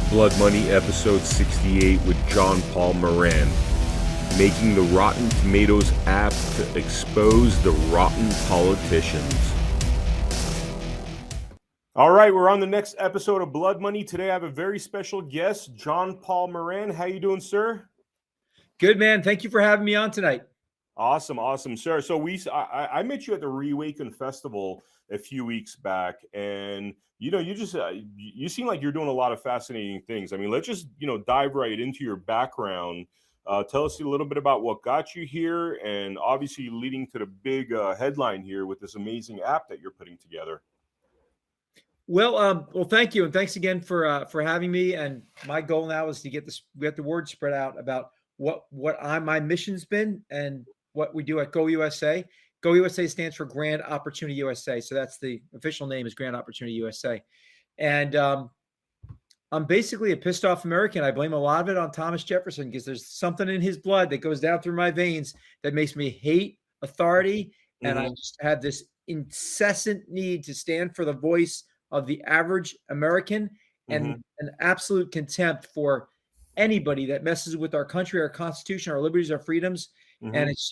Blood Money, episode 68 with John Paul Moran. Making the Rotten Tomatoes app to expose the rotten politicians. All right, we're on the next episode of Blood Money. Today I have a very special guest, John Paul Moran. How you doing, sir? Good, man. Thank you for having me on tonight. Awesome, sir. So I met you at the Reawaken Festival a few weeks back, and you seem like you're doing a lot of fascinating things. I mean, let's just dive right into your background. Tell us a little bit about what got you here, and obviously leading to the big headline here with this amazing app that you're putting together. Well, thank you, and thanks again for having me. And my goal now is to get the word spread out about what my mission's been and what we do at GOUSA. GOUSA stands for Grand Opportunity USA. So that's the official name, is Grand Opportunity USA. And I'm basically a pissed off American. I blame a lot of it on Thomas Jefferson because there's something in his blood that goes down through my veins that makes me hate authority. And I just have this incessant need to stand for the voice of the average American and an absolute contempt for anybody that messes with our country, our Constitution, our liberties, our freedoms. And it's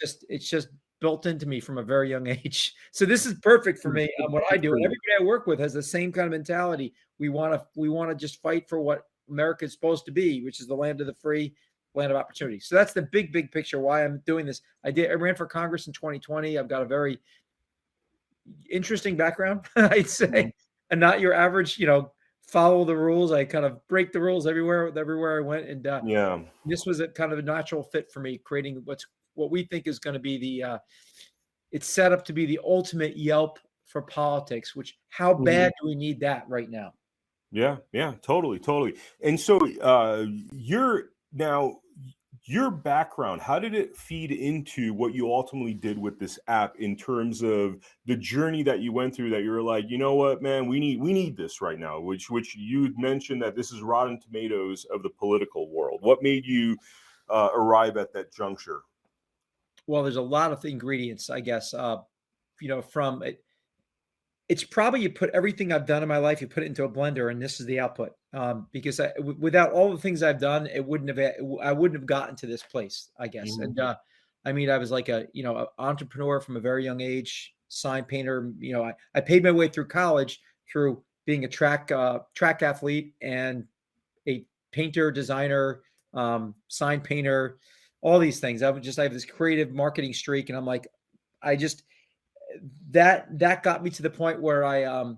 just built into me from a very young age. So this is perfect for me on what I do. And everybody I work with has the same kind of mentality. We want to just fight for what America is supposed to be, which is the land of the free, land of opportunity. So that's the big picture why I'm doing this. I ran for Congress in 2020. I've got a very interesting background, I'd say, and not your average, follow the rules. I kind of break the rules everywhere I went. And this was a kind of a natural fit for me, creating what we think is going to be it's set up to be the ultimate Yelp for politics, which how bad do we need that right now? Yeah, totally. And so your background, how did it feed into what you ultimately did with this app in terms of the journey that you went through, that you're like, you know what, man, we need this right now, which you mentioned that this is Rotten Tomatoes of the political world. What made you arrive at that juncture? Well, there's a lot of ingredients, I guess, from it. It's probably you put everything I've done in my life, you put it into a blender, and this is the output. Because without all the things I've done, I wouldn't have gotten to this place, I guess. And I mean, I was like an entrepreneur from a very young age, sign painter. I paid my way through college through being a track athlete and a painter, designer, sign painter, all these things. I have this creative marketing streak, and I'm like, that got me to the point where I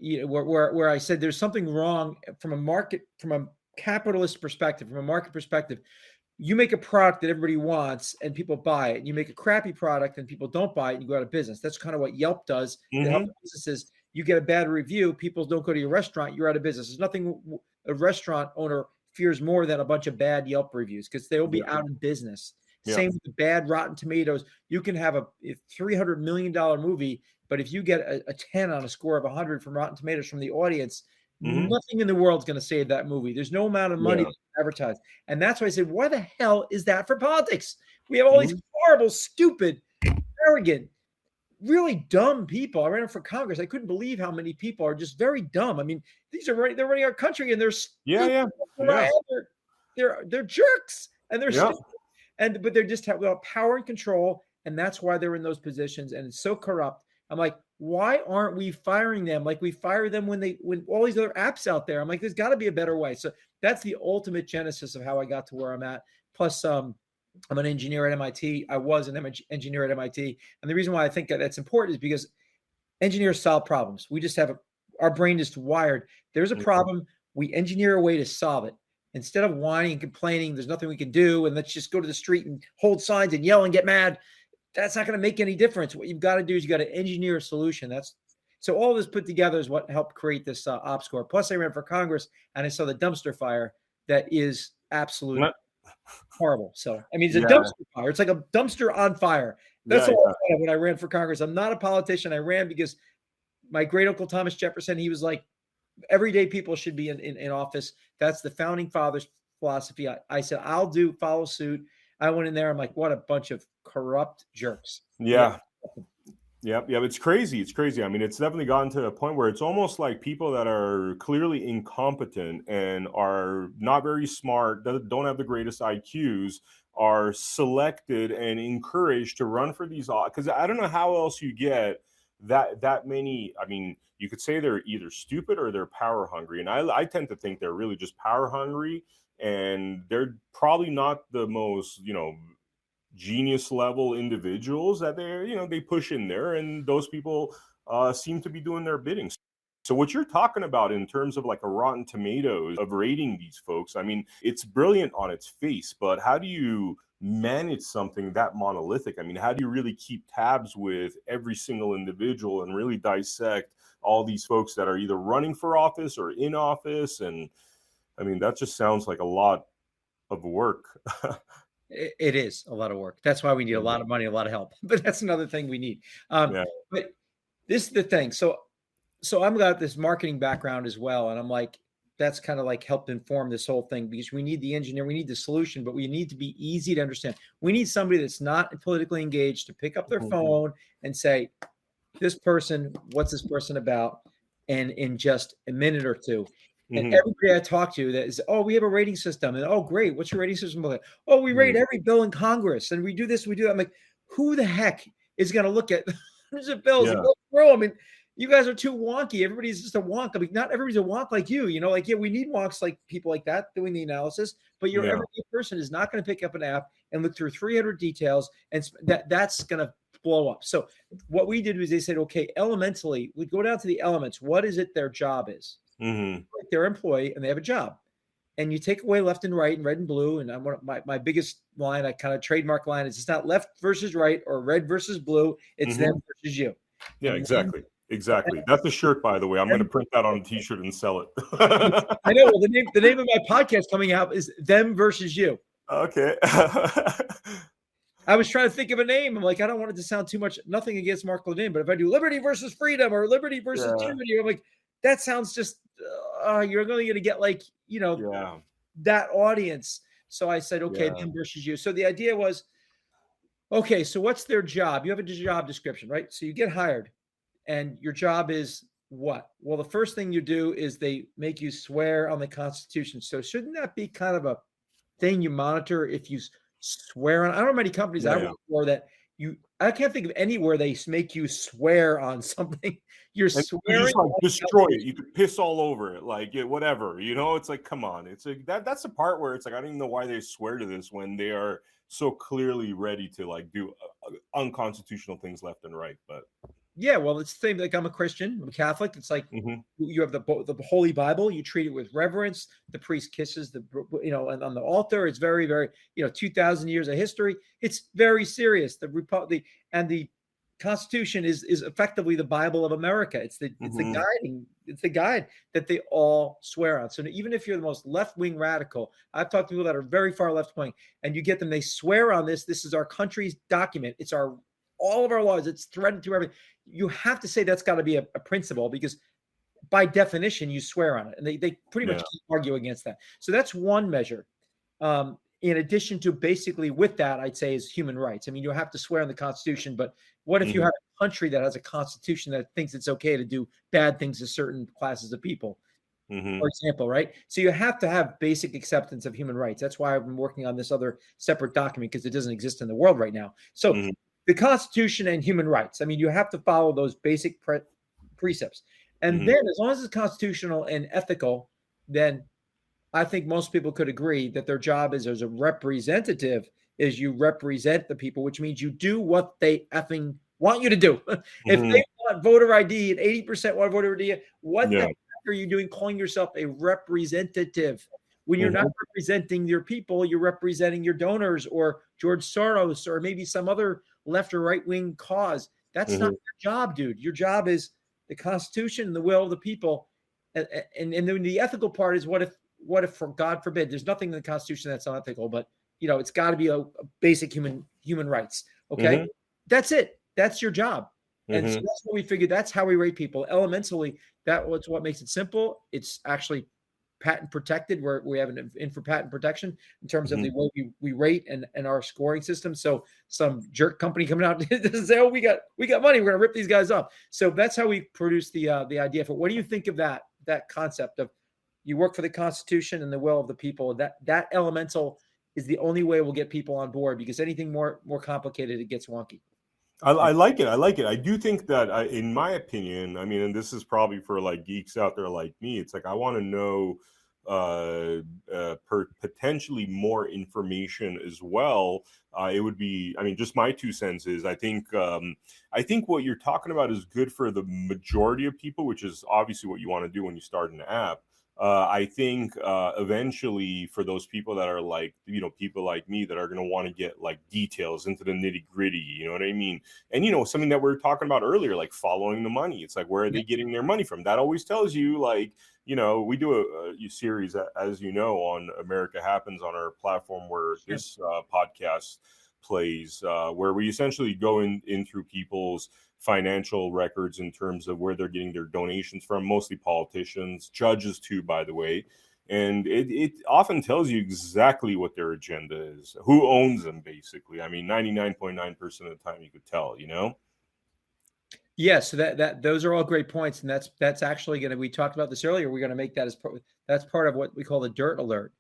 where I said there's something wrong from a capitalist perspective, from a market perspective. You make a product that everybody wants and people buy it. You make a crappy product and people don't buy it and you go out of business. That's kind of what Yelp does. To help businesses. You get a bad review, people don't go to your restaurant, you're out of business. There's nothing a restaurant owner fears more than a bunch of bad Yelp reviews, because they will be out of business. Same with the bad Rotten Tomatoes. You can have a $300 million movie, but if you get a 10 on a score of 100 from Rotten Tomatoes from the audience, nothing in the world is going to save that movie. There's no amount of money to advertise. And that's why I said, why the hell is that for politics? We have all these horrible, stupid, arrogant, really dumb people. I ran for Congress. I couldn't believe how many people are just very dumb. I mean, they're running our country, and they're they're jerks, and they're stupid. But they're just without power and control, and that's why they're in those positions. And it's so corrupt. I'm like, why aren't we firing them like we fire them when all these other apps out there? I'm like, there's got to be a better way. So that's the ultimate genesis of how I got to where I'm at. Plus, I'm an engineer at MIT. I was an engineer at MIT, and the reason why I think that's important is because engineers solve problems. We just have our brain is wired. There's a problem. We engineer a way to solve it. Instead of whining and complaining, there's nothing we can do, and let's just go to the street and hold signs and yell and get mad. That's not going to make any difference. What you've got to do is you got to engineer a solution. So all this put together is what helped create this OppScore. Plus, I ran for Congress, and I saw the dumpster fire that is absolute horrible. So, I mean, it's a dumpster fire. It's like a dumpster on fire. That's all I thought when I ran for Congress. I'm not a politician. I ran because my great uncle Thomas Jefferson, he was like, everyday people should be in office. That's the founding fathers' philosophy. I said, I'll follow suit. I went in there. I'm like, what a bunch of corrupt jerks. Yeah. Yep, yeah, it's crazy. It's crazy. I mean, it's definitely gotten to a point where it's almost like people that are clearly incompetent and are not very smart, don't have the greatest IQs, are selected and encouraged to run for these. Because I don't know how else you get that many. I mean, you could say they're either stupid or they're power hungry, and I tend to think they're really just power hungry, and they're probably not the most genius level individuals that they push in there, and those people seem to be doing their bidding. So what you're talking about in terms of like a Rotten Tomatoes of rating these folks, I mean, it's brilliant on its face, but how do you manage something that monolithic? I mean, how do you really keep tabs with every single individual and really dissect all these folks that are either running for office or in office? And I mean, that just sounds like a lot of work. It is a lot of work. That's why we need a lot of money, a lot of help. But that's another thing we need. Yeah. But this is the thing. So I'm got this marketing background as well, and I'm like, that's kind of like helped inform this whole thing, because we need the engineer, we need the solution, but we need to be easy to understand. We need somebody that's not politically engaged to pick up their phone and say, this person, what's this person about? And in just a minute or two. And everybody I talk to that is, oh, we have a rating system. And oh, great. What's your rating system? Oh, we rate every bill in Congress, and we do this, we do that. I'm like, who the heck is going to look at hundreds of bills and go through? I mean, you guys are too wonky. Everybody's just a wonk. I mean, not everybody's a wonk like you. Like, yeah, we need wonks like people like that doing the analysis. But your everyday person is not going to pick up an app and look through 300 details, and that's going to blow up. So what we did was they said, okay, elementally, we go down to the elements. What is it their job is? Like they're an employee and they have a job, and you take away left and right and red and blue. And I'm my biggest line, I kind of trademark line, is it's not left versus right or red versus blue. It's them versus you. Yeah, exactly. Exactly. That's a shirt, by the way. I'm going to print that on a t-shirt and sell it. I know. Well, the name of my podcast coming out is Them Versus You. Okay. I was trying to think of a name. I'm like, I don't want it to sound too much, nothing against Mark Levin, but if I do liberty versus freedom or liberty versus tyranny, I'm like, that sounds just, you're only going to get like, that audience. So I said, okay, them versus you. So the idea was, okay, so what's their job? You have a job description, right? So you get hired, and your job is what? Well, the first thing you do is they make you swear on the Constitution. So shouldn't that be kind of a thing you monitor if you swear on? I don't know how many companies I work for that I can't think of anywhere they make you swear on something. You're swearing. You just like destroy it. You could piss all over it, like whatever. It's like, come on. It's like that's the part where it's like, I don't even know why they swear to this when they are so clearly ready to like do unconstitutional things left and right. But yeah, well, it's the same. Like, I'm a Christian, I'm a Catholic. It's like you have the Holy Bible. You treat it with reverence. The priest kisses and on the altar. It's very, very 2,000 years of history. It's very serious. The Constitution is effectively the Bible of America. It's the guide that they all swear on. So even if you're the most left-wing radical, I've talked to people that are very far left-wing, and you get them, they swear on this. This is our country's document. It's all of our laws. It's threaded through everything. You have to say that's got to be a principle, because by definition you swear on it, and they pretty much can't argue against that. So that's one measure. In addition to, basically with that, I'd say, is human rights. I mean, you have to swear on the Constitution, but what if you have a country that has a constitution that thinks it's okay to do bad things to certain classes of people, for example, right? So you have to have basic acceptance of human rights. That's why I've been working on this other separate document, because it doesn't exist in the world right now. So the Constitution and human rights, I mean, you have to follow those basic precepts. And then, as long as it's constitutional and ethical, then I think most people could agree that their job is, as a representative, is you represent the people, which means you do what they effing want you to do. If they want voter ID and 80% want voter ID, what the heck are you doing calling yourself a representative? When you're not representing your people, you're representing your donors or George Soros or maybe some other left or right wing cause. That's not your job, dude. Your job is the Constitution and the will of the people. And then the ethical part is, what if, for God forbid, there's nothing in the Constitution that's unethical, but it's got to be a basic human rights. Okay, that's it. That's your job. And so that's what we figured. That's how we rate people. Elementally, that's what makes it simple. It's actually patent protected. We have an in for patent protection in terms of the Mm-hmm. way we rate and our scoring system. So some jerk company coming out to say, "Oh, we got money. We're going to rip these guys off." So that's how we produce the idea for. What do you think of that concept of you work for the Constitution and the will of the people? That elemental is the only way we'll get people on board, because anything more complicated, it gets wonky. I like it. I like it. I do think that, in my opinion, I mean, and this is probably for like geeks out there like me, it's like I want to know potentially more information as well. It would be, I mean, just my 2 cents is I think what you're talking about is good for the majority of people, which is obviously what you want to do when you start an app. I think eventually for those people that are like, people like me that are going to want to get like details into the nitty gritty, you know what I mean? And, something that we were talking about earlier, like following the money. It's like, where are they getting their money from? That always tells you, like, we do a series, as you know, on America Happens on our platform where this podcast plays, where we essentially go in through people's financial records in terms of where they're getting their donations from, mostly politicians, judges too, by the way. And it often tells you exactly what their agenda is, who owns them, basically. I mean, 99.9% of the time you could tell, Yes, so that those are all great points, and that's actually going to. We talked about this earlier. We're going to make that that's part of what we call the dirt alert.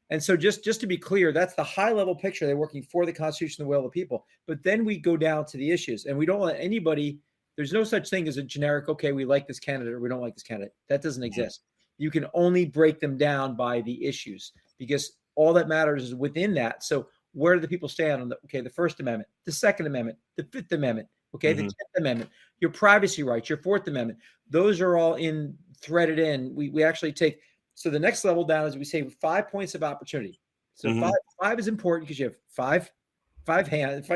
And so just to be clear, that's the high level picture. They're working for the Constitution, the will of the people. But then we go down to the issues, and we don't let anybody. There's no such thing as a generic, okay, we like this candidate or we don't like this candidate. That doesn't exist. You can only break them down by the issues, because all that matters is within that. So where do the people stand on the First Amendment, the Second Amendment, the Fifth Amendment, the 10th Amendment, your privacy rights, your Fourth Amendment? Those are all threaded in. We actually take. So the next level down is we say 5 points of opportunity. So five is important because you have five hands,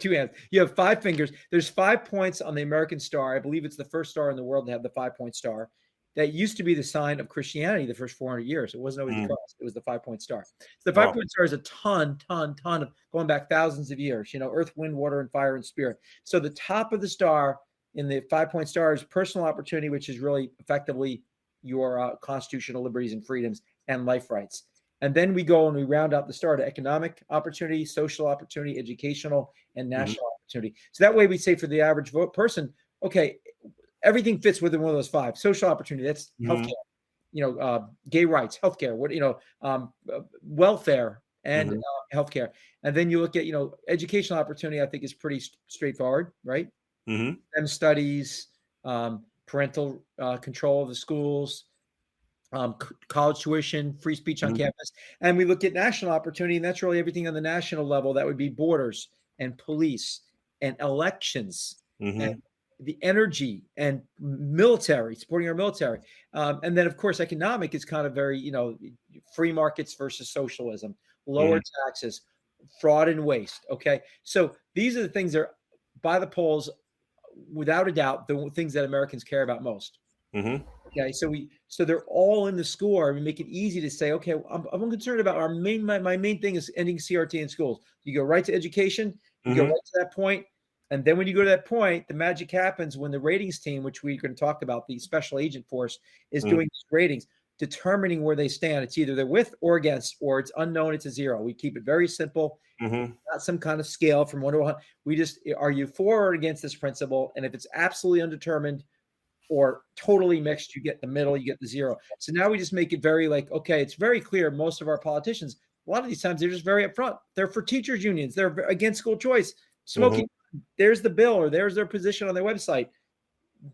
two hands. You have 5 fingers. There's 5 points on the American star. I believe it's the first star in the world to have the 5-point star. That used to be the sign of Christianity the first 400 years. It wasn't always the cross. It was the 5-point star. So the 5-point star is a ton of going back thousands of years, earth, wind, water, and fire and spirit. So the top of the star in the 5-point star is personal opportunity, which is really effectively your constitutional liberties and freedoms and life rights. And then we go and we round out the star to economic opportunity, social opportunity, educational, and national opportunity. So that way we say for the average person, okay, everything fits within one of those 5. Social opportunity, that's healthcare, gay rights, healthcare, welfare and healthcare. And then you look at, educational opportunity, I think is pretty straightforward, right? STEM studies, parental control of the schools, college tuition, free speech on campus. And we look at national opportunity, and that's really everything on the national level. That would be borders and police and elections and the energy and military, supporting our military. And then, of course, economic is kind of very, free markets versus socialism, lower taxes, fraud and waste. Okay. So these are the things that are by the polls, without a doubt, the things that Americans care about most. Okay, so they're all in the score. We make it easy to say, okay, I'm concerned about my main thing is ending CRT in schools. You go right to education, you go right to that point, and then when you go to that point, the magic happens when the ratings team, which we're going to talk about, the special agent force, is doing these ratings, determining where they stand. It's either they're with or against, or it's unknown. It's a 0. We keep it very simple. Not some kind of scale from 1 to 100. We just, are you for or against this principle? And if it's absolutely undetermined or totally mixed, you get the middle, you get the 0. So now we just make it very okay, it's very clear. Most of our politicians, a lot of these times, they're just very upfront. They're for teachers unions. They're against school choice. Smoking, there's the bill, or there's their position on their website.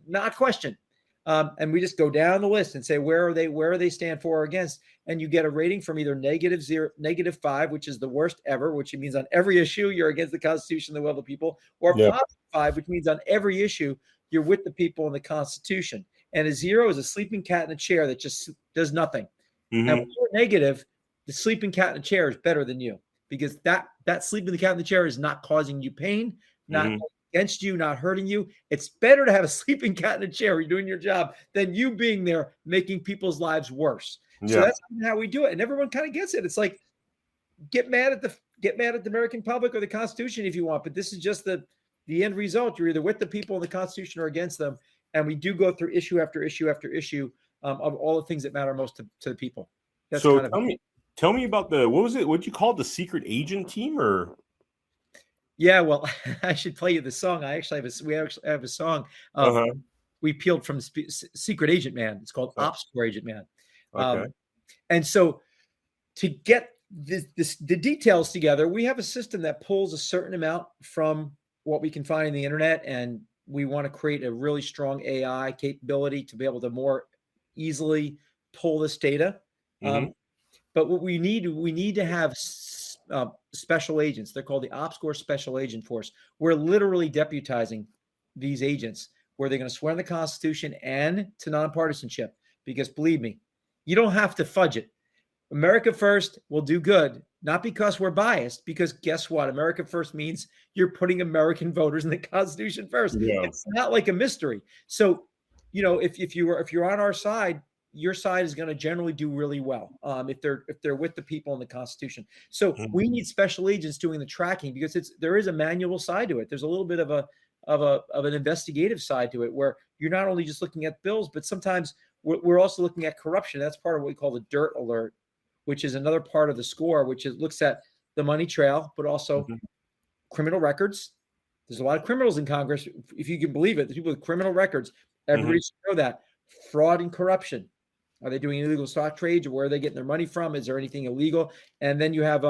Not a question. And we just go down the list and say, where are they stand for or against? And you get a rating from either -0, -5, which is the worst ever, which means on every issue you're against the Constitution, the will of the people, or +5, which means on every issue you're with the people and the Constitution. And a 0 is a sleeping cat in a chair that just does nothing. And when you're negative, the sleeping cat in a chair is better than you, because that sleeping cat in the chair is not causing you pain, not against you, not hurting you. It's better to have a sleeping cat in a chair, you're doing your job, than you being there making people's lives worse. So that's how we do it. And everyone kind of gets it. It's like, get mad at the American public or the Constitution if you want, but this is just the end result. You're either with the people and the Constitution or against them. And we do go through issue after issue after issue of all the things that matter most to the people. That's So kind of tell me about what was it? What'd you call it? The secret agent team, or? Yeah, well, I should play you the song. We actually have a song. Uh-huh. We peeled from Secret Agent Man. It's called Oh, OppScore Agent Man. okay. And so to get the details together, we have a system that pulls a certain amount from what we can find in the internet, and we want to create a really strong AI capability to be able to more easily pull this data. Mm-hmm. But what we need to have special agents. They're called the OppScore Special Agent Force. We're literally deputizing these agents where they're going to swear in the Constitution and to nonpartisanship. Because believe me, you don't have to fudge it. America First will do good, not because we're biased, because guess what? America First means you're putting American voters in the Constitution first. Yeah. It's not like a mystery. So, if you're on our side, your side is going to generally do really well if they're with the people in the Constitution. So we need special agents doing the tracking because there is a manual side to it. There's a little bit of an investigative side to it where you're not only just looking at bills, but sometimes we're also looking at corruption. That's part of what we call the dirt alert, which is another part of the score, which looks at the money trail, but also criminal records. There's a lot of criminals in Congress, if you can believe it. The people with criminal records, everybody should know that. Fraud and corruption. Are they doing illegal stock trades, or where are they getting their money from? Is there anything illegal? And then you have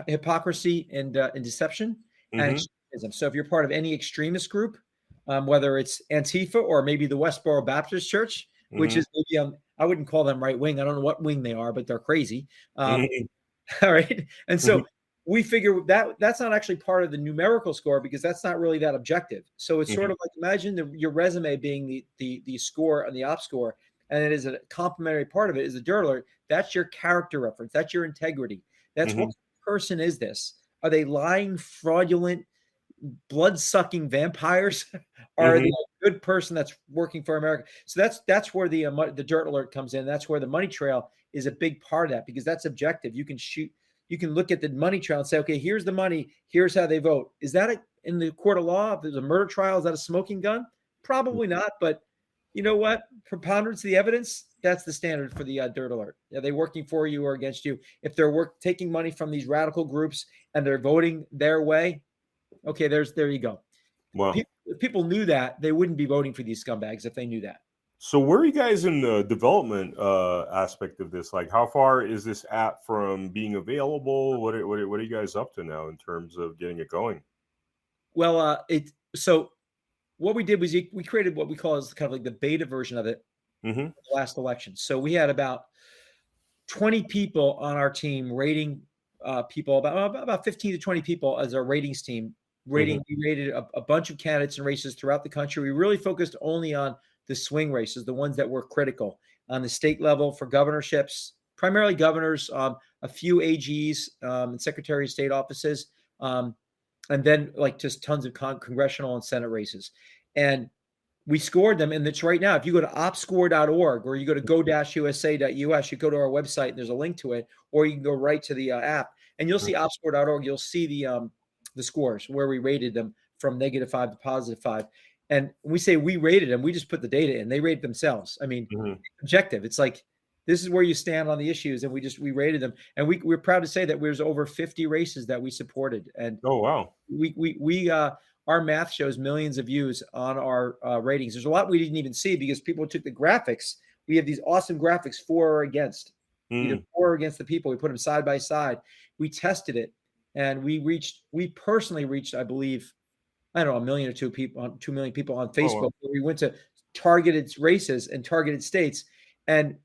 hypocrisy and deception and extremism. So if you're part of any extremist group, whether it's Antifa or maybe the Westboro Baptist Church, which is maybe I wouldn't call them right wing. I don't know what wing they are, but they're crazy. All right, and so we figure that that's not actually part of the numerical score because that's not really that objective. So it's sort of like imagine your resume being the score on the OppScore, and it is a complementary part of it is the dirt alert. That's your character reference. That's your integrity. That's what person is this? Are they lying, fraudulent, blood-sucking vampires? Are they a good person that's working for America? So that's where the dirt alert comes in. That's where the money trail is a big part of that because that's objective. You can look at the money trail and say, okay, here's the money. Here's how they vote. Is that in the court of law? If there's a murder trial, is that a smoking gun? Probably not. But you know what? Preponderance of the evidence, that's the standard for the dirt alert. Are they working for you or against you? If they're taking money from these radical groups and they're voting their way, okay, there you go. Wow. If people knew that, they wouldn't be voting for these scumbags if they knew that. So where are you guys in the development aspect of this? Like, how far is this app from being available? What are you guys up to now in terms of getting it going? Well, so what we did was we created what we call as kind of like the beta version of it the last election. So we had about 20 people on our team rating people, about 15 to 20 people as our ratings team. We rated a bunch of candidates and races throughout the country. We really focused only on the swing races, the ones that were critical on the state level for governorships, primarily governors, a few AGs and Secretary of State offices, and then like just tons of congressional and Senate races. And we scored them, and it's right now. If you go to oppscore.org or you go to go-usa.us, you go to our website, and there's a link to it, or you can go right to the app, and you'll see oppscore.org. You'll see the scores where we rated them from -5 to +5. And when we say we rated them, we just put the data in. They rated themselves. I mean, objective. It's like this is where you stand on the issues, and we rated them. And we're proud to say that there's over 50 races that we supported. And oh wow, we our math shows millions of views on our ratings. There's a lot we didn't even see because people took the graphics. We have these awesome graphics for or against, either for or against the people. We put them side by side. We tested it, and we personally reached, I believe, I don't know, 1 million or 2 million people on Facebook. wow. We went to targeted races and targeted states, and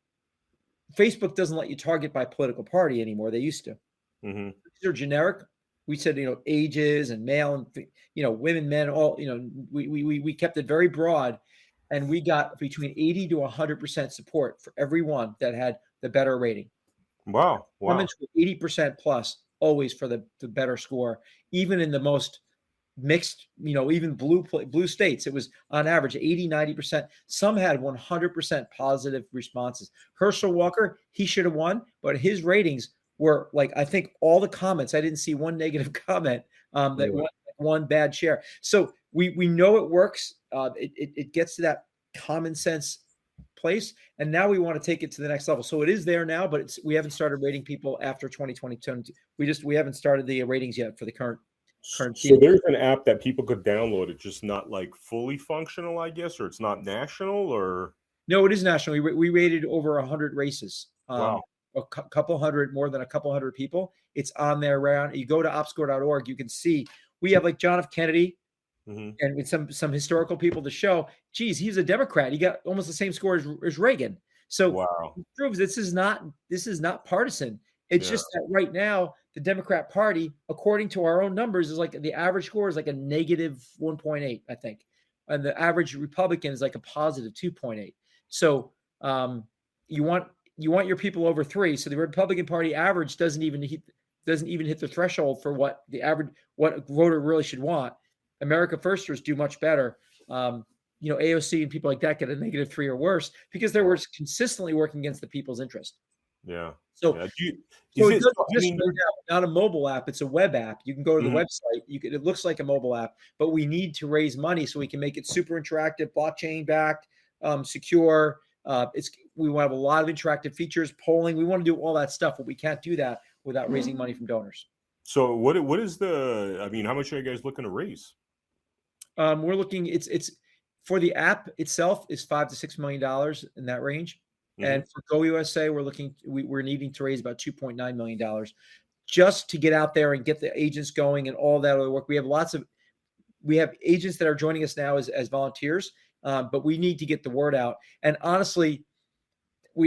Facebook doesn't let you target by political party anymore. They used to. These are generic. We said, ages and male and, women, men, all, we kept it very broad, and we got between 80 to 100% support for everyone that had the better rating. Wow. 80% plus always for the better score, even in the most mixed, even blue states. It was on average 80, 90%. Some had 100% positive responses. Herschel Walker, he should have won, but his ratings were like, I think all the comments, I didn't see one negative comment that one bad share. So we know it works. It gets to that common sense place, and now we want to take it to the next level. So it is there now, but we haven't started rating people after 2022. We haven't started the ratings yet for the current So season. there's an app that people could download. It's just not like fully functional, I guess, or it's not national, or No, it is national. We rated over 100 races. wow. A couple hundred, more than a couple hundred people. It's on there around. You go to OppScore.org, you can see we have like John F. Kennedy and with some historical people to show, geez, he's a Democrat. He got almost the same score as Reagan. So Wow. it proves this is not partisan. It's just that right now the Democrat Party, according to our own numbers, is like the average score is like a negative 1.8, I think, and the average Republican is like a positive 2.8. So you want your people over 3. So the Republican Party average doesn't even hit the threshold for what a voter really should want. America Firsters do much better. AOC and people like that get a negative 3 or worse because they were consistently working against the people's interest. Yeah. So, yeah. Not a mobile app; it's a web app. You can go to the website. It looks like a mobile app, but we need to raise money so we can make it super interactive, blockchain backed, secure. We want to have a lot of interactive features, polling. We want to do all that stuff, but we can't do that without raising money from donors. So what is how much are you guys looking to raise? We're looking. It's for the app itself is $5 to $6 million in that range. And for GOUSA, we're needing to raise about $2.9 million just to get out there and get the agents going and all that other work. We have agents that are joining us now as volunteers, but we need to get the word out. And honestly,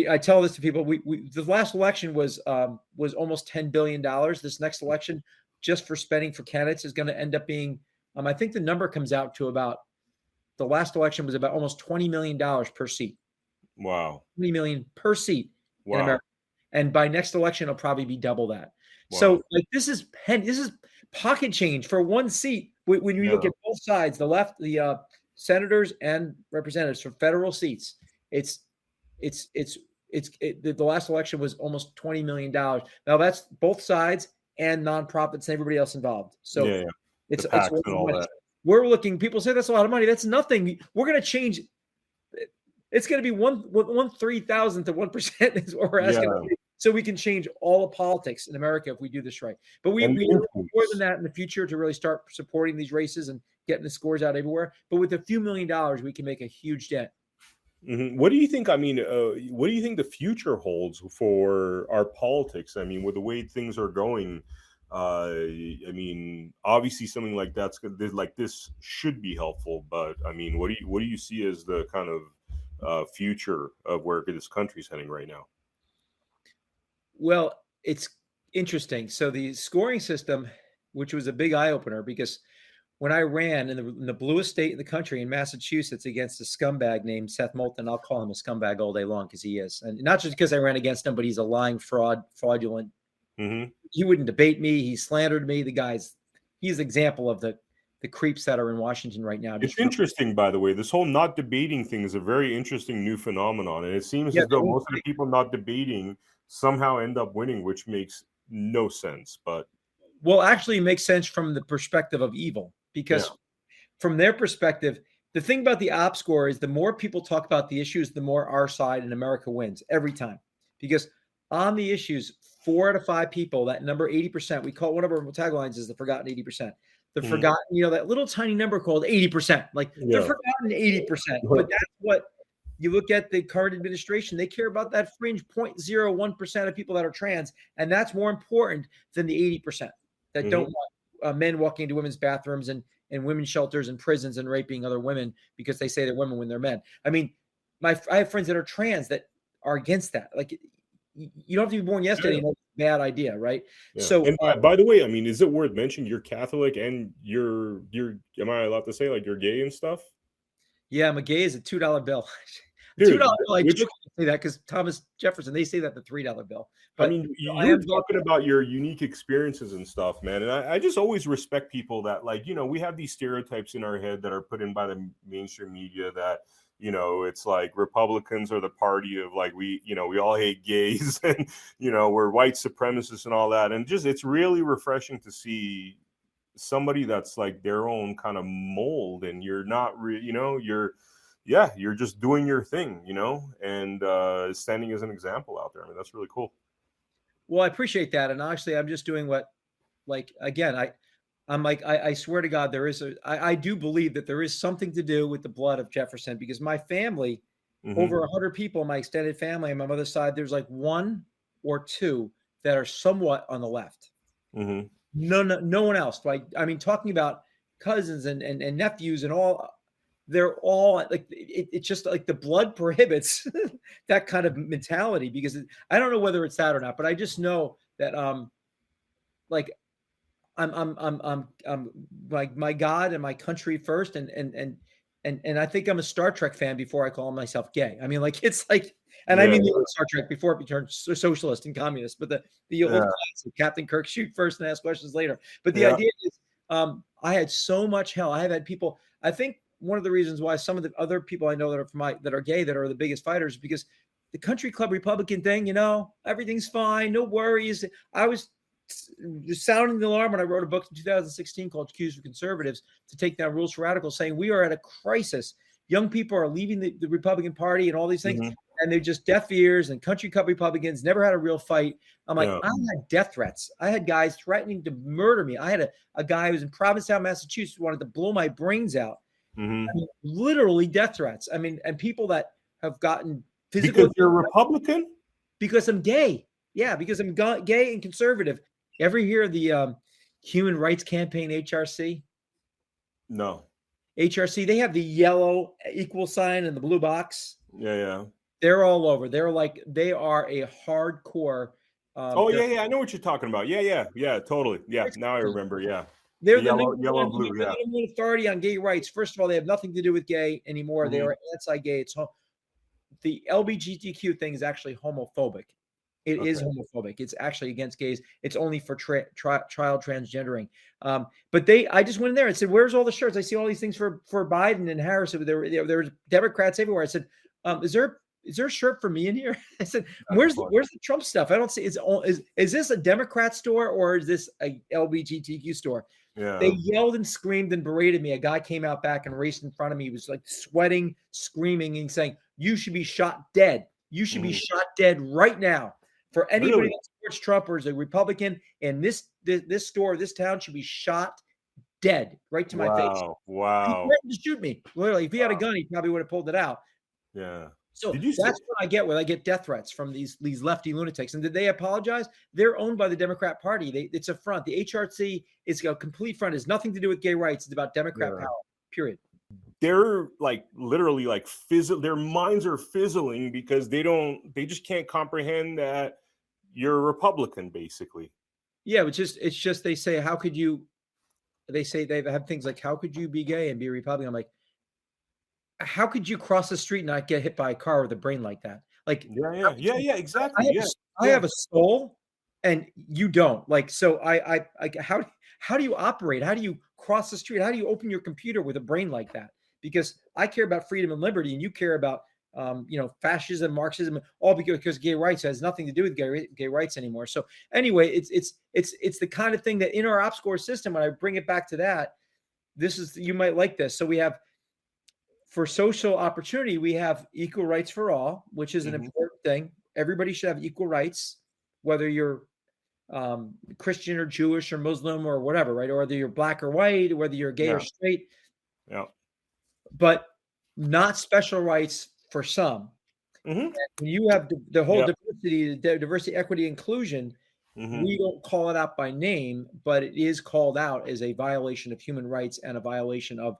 I tell this to people. The last election was almost $10 billion. This next election, just for spending for candidates, is going to end up being. I think the number comes out to about. The last election was about almost $20 million per seat. Wow. 20 million per seat in Wow. America. And by next election, it'll probably be double that. Wow. So this is pocket change for one seat. When you look at both sides, the left, the senators and representatives for federal seats, the last election was almost $20 million. Now that's both sides and nonprofits and everybody else involved. So it's all that. We're looking, people say that's a lot of money. That's nothing. We're going to change. It's going to be 1/3,000 to 1% is what we're asking. So we can change all of politics in America if we do this right. But we need more than that in the future to really start supporting these races and getting the scores out everywhere. But with a few $1 million, we can make a huge dent. What do you think? What do you think the future holds for our politics? With the way things are going, obviously something like this should be helpful. But what do you see as the kind of future of where this country's heading right now? Well, it's interesting. So the scoring system, which was a big eye opener, because when I ran in the bluest state in the country in Massachusetts against a scumbag named Seth Moulton, I'll call him a scumbag all day long because he is, and not just because I ran against him, but he's a lying fraudulent. He wouldn't debate me. He slandered me. He's an example of the creeps that are in Washington right now. It's interesting, by the way. This whole not debating thing is a very interesting new phenomenon, and it seems as though most of the people not debating somehow end up winning, which makes no sense. But actually, it makes sense from the perspective of evil, because from their perspective, the thing about the OppScore is the more people talk about the issues, the more our side in America wins every time. Because on the issues, 4 out of 5 people, that number 80%, we call one of our taglines is the forgotten 80%. The forgotten, that little tiny number called 80%. They're forgotten 80%. But that's what you look at the current administration. They care about that fringe 0.01% of people that are trans. And that's more important than the 80% that don't want men walking into women's bathrooms and women's shelters and prisons and raping other women because they say they're women when they're men. I have friends that are trans that are against that. You don't have to be born yesterday and that's a bad idea, right? Yeah. So, and by the way, is it worth mentioning you're Catholic and you're am I allowed to say you're gay and stuff? Yeah, I'm a gay is a $2 bill. $2 bill. I joke to say that because Thomas Jefferson, they say that the $3 bill. But you're talking about your unique experiences and stuff, man. And I just always respect people that we have these stereotypes in our head that are put in by the mainstream media that it's like Republicans are the party of we all hate gays and, we're white supremacists and all that. And it's really refreshing to see somebody that's their own kind of mold. And you're not, yeah, you're just doing your thing, you know, and standing as an example out there. I mean, that's really cool. Well, I appreciate that. And actually, I'm just doing what, like, again, I'm like, I swear to God, I do believe that there is something to do with the blood of Jefferson, because my family, Hmm. over 100 people, my extended family on my mother's side, there's like one or two that are somewhat on the left. Hmm. No one else. Like, I mean, talking about cousins and nephews and all, they're all like, it's just like the blood prohibits that kind of mentality, because I don't know whether it's that or not, but I just know that, like, I'm like my God and my country first, and I think I'm a Star Trek fan before I call myself gay. I mean, like, it's like, and I Yeah, mean the old Star Trek before it turned socialist and communist, but the old yeah, classic Captain Kirk, shoot first and ask questions later. But the yeah. idea is, I had so much hell. I have had people. I think one of the reasons why some of the other people I know that are gay, that are the biggest fighters, because the country club Republican thing, everything's fine, no worries. I was sounding the alarm when I wrote a book in 2016 called Cues for Conservatives to take down rules for radicals, saying we are at a crisis. Young people are leaving the Republican Party and all these things, Hmm. and they're just deaf ears, and country club Republicans never had a real fight. I'm like, Yeah. I had death threats. I had guys threatening to murder me. I had a guy who was in Provincetown, Massachusetts, who wanted to blow my brains out. Hmm. I mean, literally death threats. I mean, and people that have gotten physical Because you're a Republican? because I'm gay. Yeah, because I'm gay and conservative. Ever hear the Human Rights Campaign, HRC? No. HRC, they have the yellow equal sign and the blue box. Yeah, yeah. They're all over. They are a hardcore. Oh, yeah, yeah. I know what you're talking about. Yeah, yeah, yeah. Totally. Yeah. Now I remember. Yeah. They're The the yellow, number yellow, one, and blue. Yeah. number one authority on gay rights. First of all, they have nothing to do with gay anymore. They Hmm. are anti-gay. The LGBTQ thing is actually homophobic. It is Okay. homophobic. It's actually against gays. It's only for child transgendering. But I just went in there and said, "Where's all the shirts? I see all these things for Biden and Harris. There were Democrats everywhere." I said, "Is there a shirt for me in here?" I said, That's "Where's funny. the Trump stuff? I don't see. Is this a Democrat store or is this a LGBTQ store?" They Yeah. yelled and screamed and berated me. A guy came out back and raced in front of me. He was like sweating, screaming, and saying, "You should be shot dead. You should be Mhm. shot dead right now. For anybody Really? that supports Trump or is a Republican in this store, this town should be shot dead right to my face." Wow. He Wow. threatened to shoot me. Literally, if he had a gun, he probably would have pulled it out. Yeah. So Did you say? that's what I get when I get death threats from these lefty lunatics. And did they apologize? They're owned by the Democrat Party. It's a front. The HRC is a complete front. It has nothing to do with gay rights. It's about Democrat Yeah. power. Period. They're like literally like their minds are fizzling because they just can't comprehend that you're a Republican, basically. Yeah, it's just they say, how could you? They say they have things like, how could you be gay and be a Republican? I'm like, how could you cross the street and not get hit by a car with a brain like that? Like, Yeah, how yeah, could yeah, you- yeah, I exactly. have, Yeah, I yeah. have a soul, and you don't. Like, so how do you operate? How do you cross the street? How do you open your computer with a brain like that? Because I care about freedom and liberty, and you care about fascism, Marxism, all because gay rights has nothing to do with gay rights anymore. So anyway, it's the kind of thing that in our OppScore system, when I bring it back to that, you might like this. So we have, for social opportunity, we have equal rights for all, which is an Mhm. important thing. Everybody should have equal rights, whether you're Christian or Jewish or Muslim or whatever, right? Or whether you're black or white, or whether you're gay or Yeah, straight, yeah. but not special rights for some. Hmm. When you have the whole Yeah. diversity, equity, inclusion, Hmm. we don't call it out by name, but it is called out as a violation of human rights and a violation of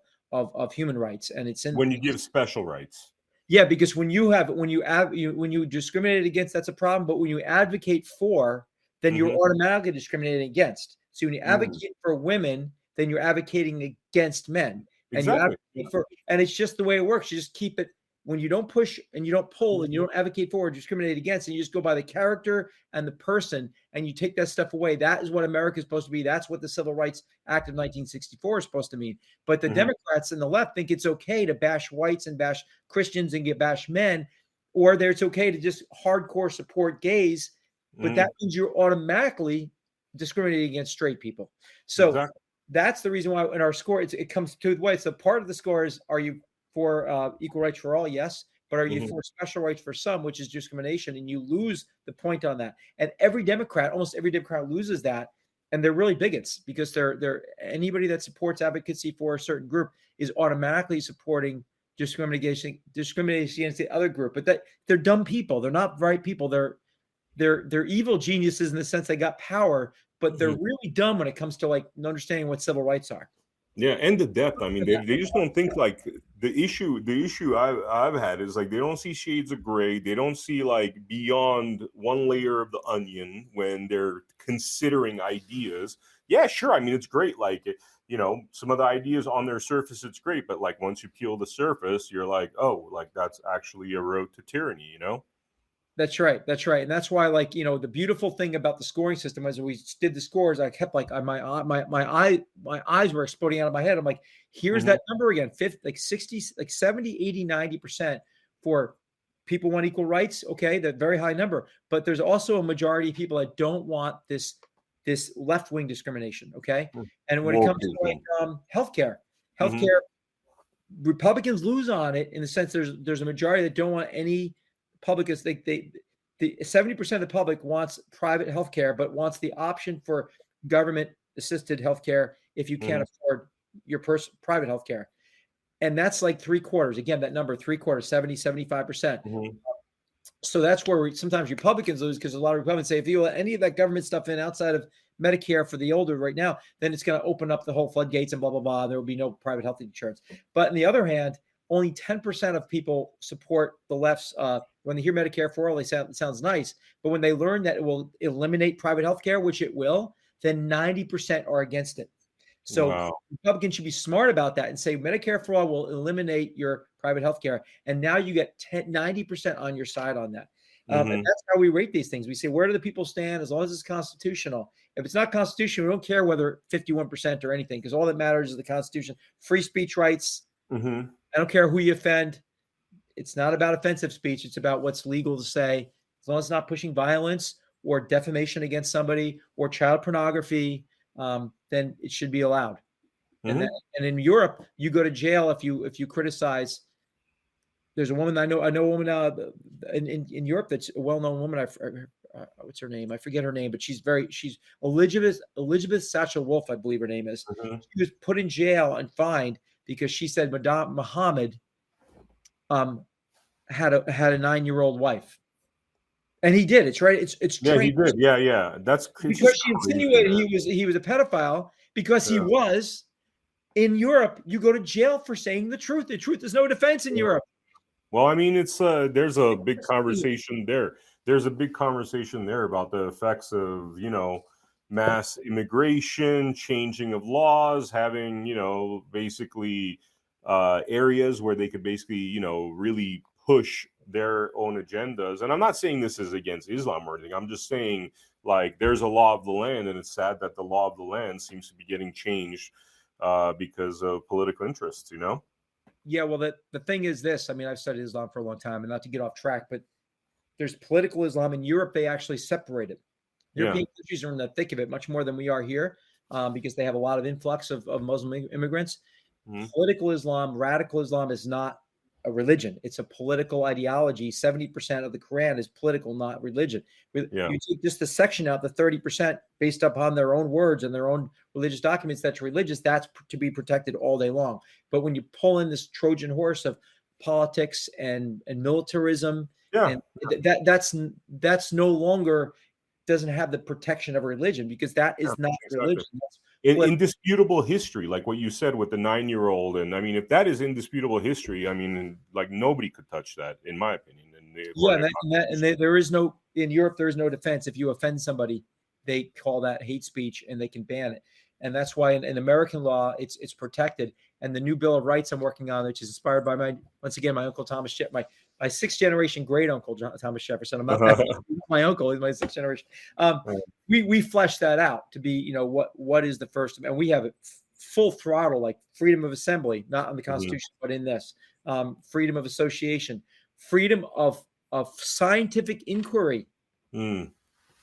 human rights. And it's in, When you give special rights. yeah, because when you discriminate against, that's a problem. But when you advocate for, then you're Hmm. automatically discriminating against. So when you Mm. advocate for women, then you're advocating against men. And you Exactly. advocate for, and it's just the way it works. You just keep it, when you don't push and you don't pull and you don't advocate for or discriminate against, and you just go by the character and the person, and you take that stuff away. That is what America is supposed to be. That's what the Civil Rights Act of 1964 is supposed to mean. But the Mhm. Democrats and the left think it's okay to bash whites and bash Christians and bash men, or it's okay to just hardcore support gays. But that Mhm. means you're automatically discriminating against straight people. So Exactly. that's the reason why in our score, it comes two ways. So part of the score is, are you for equal rights for all? Yes. But are you Mhm. for special rights for some, which is discrimination? And you lose the point on that. And every Democrat, almost every Democrat loses that. And they're really bigots because they're anybody that supports advocacy for a certain group is automatically supporting discrimination against the other group. But they're dumb people. They're not right people. They're evil geniuses in the sense they got power, but they're Mhm. really dumb when it comes to like understanding what civil rights are. Yeah, and the depth. I mean, they just don't think like the issue I've had is like they don't see shades of gray. They don't see like beyond one layer of the onion when they're considering ideas. Yeah, sure. I mean, it's great. Like, some of the ideas on their surface, it's great. But like once you peel the surface, you're like, oh, like that's actually a road to tyranny. That's right. That's right. And that's why, like, the beautiful thing about the scoring system as we did the scores, I kept like my eyes were exploding out of my head. I'm like, here's Mhm. that number again, 50, like 60, like 70, 80, 90% for people want equal rights. Okay. That very high number, but there's also a majority of people that don't want this left-wing discrimination. Okay. And when it comes to like healthcare, Mhm. Republicans lose on it in the sense there's a majority that don't want any public. The 70% of the public wants private health care, but wants the option for government assisted health care if you can't Mhm. afford your private health care. And that's like three quarters. Again, that number, three quarters, 70, 75%. Mhm. So that's where sometimes Republicans lose because a lot of Republicans say if you let any of that government stuff in outside of Medicare for the older right now, then it's going to open up the whole floodgates and blah, blah, blah. There will be no private health insurance. But on the other hand, only 10% of people support the left's. When they hear Medicare for all, it sounds nice. But when they learn that it will eliminate private health care, which it will, then 90% are against it. So Wow. Republicans should be smart about that and say Medicare for all will eliminate your private health care. And now you get 90% on your side on that. And Mhm. that's how we rate these things. We say, where do the people stand as long as it's constitutional? If it's not constitutional, we don't care whether 51% or anything, because all that matters is the Constitution. Free speech rights. Mhm. I don't care who you offend. It's not about offensive speech. It's about what's legal to say. As long as it's not pushing violence or defamation against somebody or child pornography, then it should be allowed. And Mhm. in Europe, you go to jail if you criticize. There's a woman I know a woman in Europe that's a well-known woman. What's her name? I forget her name, but she's Elizabeth Satchel Wolf, I believe her name is. Mhm. She was put in jail and fined because she said Madame Muhammad had a 9-year-old wife, and he did. It's right. It's Yeah, he strange did. Yeah, yeah. It's because just she crazy, insinuated man. he was a pedophile because he Yeah. was. In Europe, you go to jail for saying the truth. The truth is no defense in Yeah. Europe. Well, I mean, it's there's a big conversation there. There's a big conversation there about the effects of, mass immigration, changing of laws, having, basically areas where they could basically, really push their own agendas. And I'm not saying this is against Islam or anything. I'm just saying like there's a law of the land, and it's sad that the law of the land seems to be getting changed because of political interests. Yeah, well, the thing is this. I mean, I've studied Islam for a long time, and not to get off track, but there's political Islam in Europe. They actually separate it. Yeah. European countries are in the thick of it much more than we are here because they have a lot of influx of Muslim immigrants. Mhm. Political Islam, radical Islam is not a religion. It's a political ideology. 70% of the Quran is political, not religion. You Yeah. take just the section out, the 30% based upon their own words and their own religious documents that's religious, that's to be protected all day long. But when you pull in this Trojan horse of politics and militarism, Yeah. and that's no longer doesn't have the protection of religion because that Yeah, is not exactly. religion. That's Indisputable history, like what you said with the 9-year-old, and I mean, if that is indisputable history, I mean, like nobody could touch that, in my opinion. And Yeah, according to the Constitution. there is no in Europe. There is no defense if you offend somebody. They call that hate speech, and they can ban it. And that's why in American law, it's protected. And the new Bill of Rights I'm working on, which is inspired by my uncle Thomas my sixth generation great uncle Thomas Jefferson. I'm not that my uncle, he's my sixth generation. We fleshed that out to be what is the First Amendment. And we have it full throttle, like freedom of assembly, not in the Mhm. Constitution, but in this freedom of association, freedom of scientific inquiry. Mm.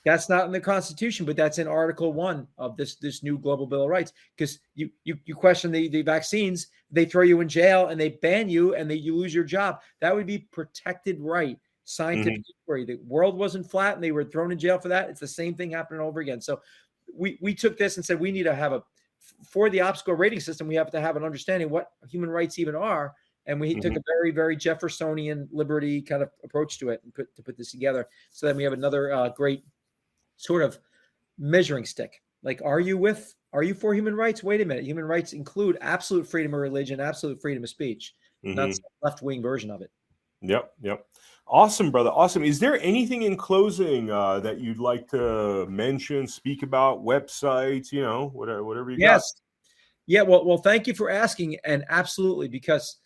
That's not in the Constitution, but that's in Article 1 of this new Global Bill of Rights. Because you question the vaccines, they throw you in jail and they ban you and you lose your job. That would be protected right, scientific inquiry. The world wasn't flat and they were thrown in jail for that. It's the same thing happening over again. So we took this and said we need to have for the OppScore rating system, we have to have an understanding what human rights even are. And we took a very, very Jeffersonian liberty kind of approach to it and put this together. So then we have another great sort of measuring stick. Like, are you for human rights? Wait a minute. Human rights include absolute freedom of religion, absolute freedom of speech, not some left-wing version of it. Yep. Awesome, brother. Awesome. Is there anything in closing that you'd like to mention, speak about, websites, whatever you got? Yeah. Well, thank you for asking. And absolutely, because,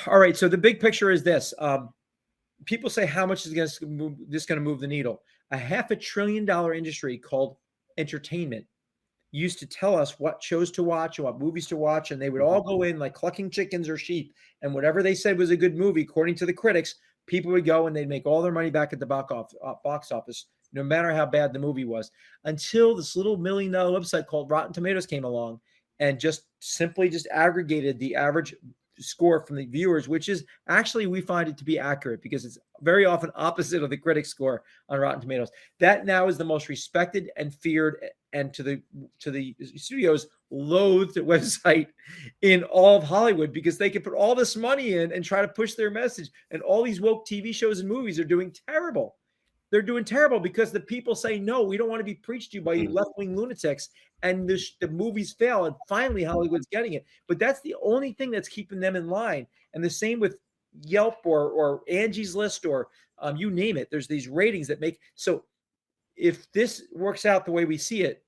all right. So the big picture is this. People say, how much is this going to move the needle? A $500 billion industry called entertainment used to tell us what shows to watch and what movies to watch. And they would all go in like clucking chickens or sheep. And whatever they said was a good movie, according to the critics, people would go and they'd make all their money back at the box office, no matter how bad the movie was, until this little $1 million website called Rotten Tomatoes came along and just aggregated the average score from the viewers, which is actually, we find it to be accurate because it's very often opposite of the critic score on Rotten Tomatoes. That now is the most respected and feared and to the studios loathed website in all of Hollywood, because they can put all this money in and try to push their message. And all these woke TV shows and movies are doing terrible. They're doing terrible because the people say, no, we don't want to be preached to by you left-wing lunatics. And the movies fail. And finally, Hollywood's getting it. But that's the only thing that's keeping them in line. And the same with Yelp or Angie's List or you name it. There's these ratings that make. So if this works out the way we see it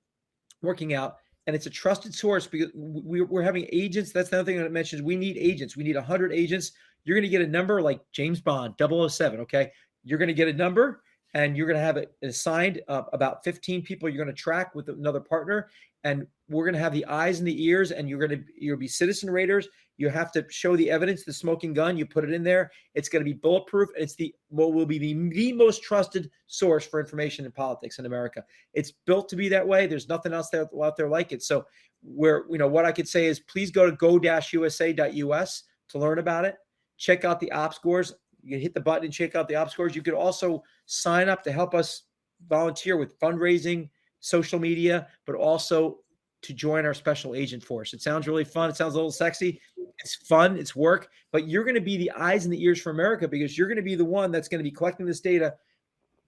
working out, and it's a trusted source, because we're having agents. That's another thing that it mentions. We need agents. We need 100 agents. You're going to get a number like James Bond, 007. Okay. You're going to get a number. And you're going to have it assigned about 15 people you're going to track with another partner. And we're going to have the eyes and the ears, and you'll be citizen raters. You have to show the evidence, the smoking gun. You put it in there. It's going to be bulletproof. It's what will be the most trusted source for information in politics in America. It's built to be that way. There's nothing else out there like it. So what I could say is, please go to go-usa.us to learn about it. Check out the OppScores. You can hit the button and check out the OppScores. You could also sign up to help us volunteer with fundraising, social media, but also to join our special agent force. It sounds really fun. It sounds a little sexy. It's fun. It's work. But you're going to be the eyes and the ears for America, because you're going to be the one that's going to be collecting this data.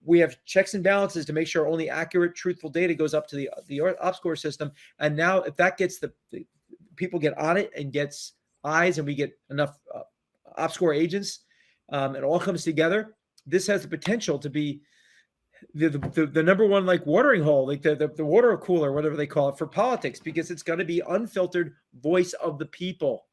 We have checks and balances to make sure only accurate, truthful data goes up to the OppScore system. And now if that gets the people get on it and gets eyes, and we get enough OppScore agents, it all comes together, this has the potential to be the number one, like, watering hole, like the water cooler, whatever they call it, for politics, because it's going to be unfiltered voice of the people.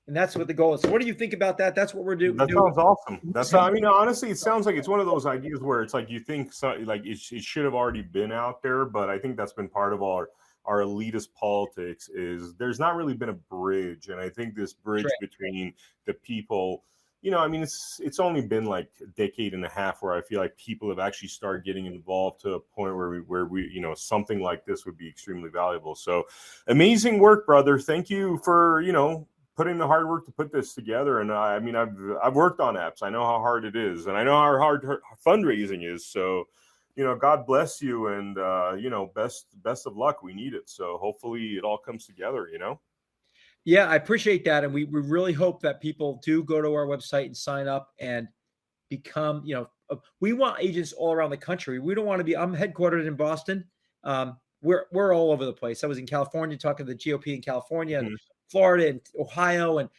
And that's what the goal is. So what do you think about that? That's what we're doing. That sounds awesome. Honestly, it sounds like it's one of those ideas where it's like you think like it should have already been out there, but I think that's been part of our elitist politics, is there's not really been a bridge. And I think this bridge between the people, it's only been like a decade and a half where I feel like people have actually started getting involved to a point where we something like this would be extremely valuable. So amazing work, brother. Thank you for, putting the hard work to put this together. And I've worked on apps. I know how hard it is, and I know how hard fundraising is. So, God bless you, and best of luck. We need it. So hopefully it all comes together, Yeah, I appreciate that. And we really hope that people do go to our website and sign up and become, we want agents all around the country. We don't want to be, I'm headquartered in Boston. We're all over the place. I was in California talking to the GOP in California and Florida and Ohio. And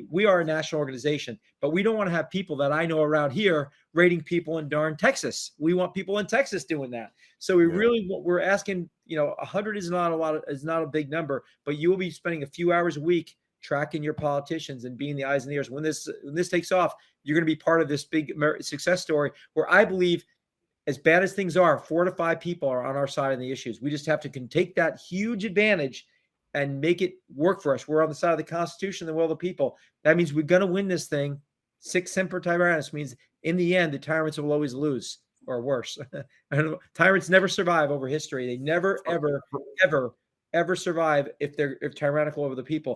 we are a national organization, but we don't want to have people that I know around here rating people in darn Texas. We want people in Texas doing that. So we're asking, 100 is not a big number, but you will be spending a few hours a week tracking your politicians and being the eyes and ears. When this takes off, you're going to be part of this big success story, where I believe, as bad as things are, 4 to 5 people are on our side of the issues. We just have to take that huge advantage and make it work for us. We're on the side of the Constitution, the will of the people. That means we're going to win this thing. Sic semper tyrannis means in the end, the tyrants will always lose, or worse. I don't know. Tyrants never survive over history. They never, ever, ever, ever survive if they're tyrannical over the people.